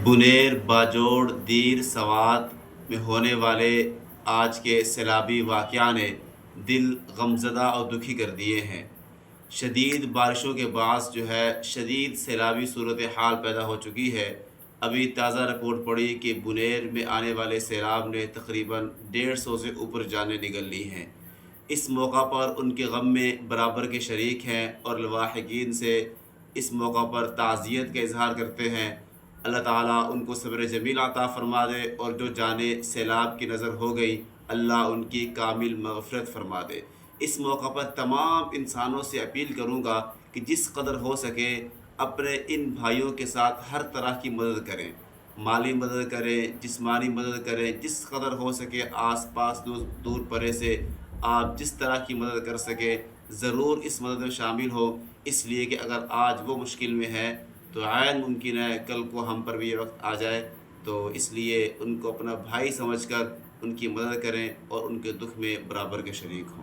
بنیر، باجوڑ، دیر، سوات میں ہونے والے آج کے سیلابی واقعہ نے دل غمزدہ اور دکھی کر دیے ہیں۔ شدید بارشوں کے باعث شدید سیلابی صورتحال پیدا ہو چکی ہے۔ ابھی تازہ رپورٹ پڑی کہ بنیر میں آنے والے سیلاب نے تقریباً 150 سے اوپر جانیں نگل لی ہیں۔ اس موقع پر ان کے غم میں برابر کے شریک ہیں اور لواحقین سے اس موقع پر تعزیت کا اظہار کرتے ہیں۔ اللہ تعالیٰ ان کو صبر جمیل عطا فرما دے، اور جو جانیں سیلاب کی نظر ہو گئی اللہ ان کی کامل مغفرت فرما دے۔ اس موقع پر تمام انسانوں سے اپیل کروں گا کہ جس قدر ہو سکے اپنے ان بھائیوں کے ساتھ ہر طرح کی مدد کریں، مالی مدد کریں، جسمانی مدد کریں، جس قدر ہو سکے آس پاس دور پرے سے آپ جس طرح کی مدد کر سکے ضرور اس مدد میں شامل ہو، اس لیے کہ اگر آج وہ مشکل میں ہے تو عین ممکن ہے کل کو ہم پر بھی یہ وقت آ جائے۔ تو اس لیے ان کو اپنا بھائی سمجھ کر ان کی مدد کریں اور ان کے دکھ میں برابر کے شریک ہوں۔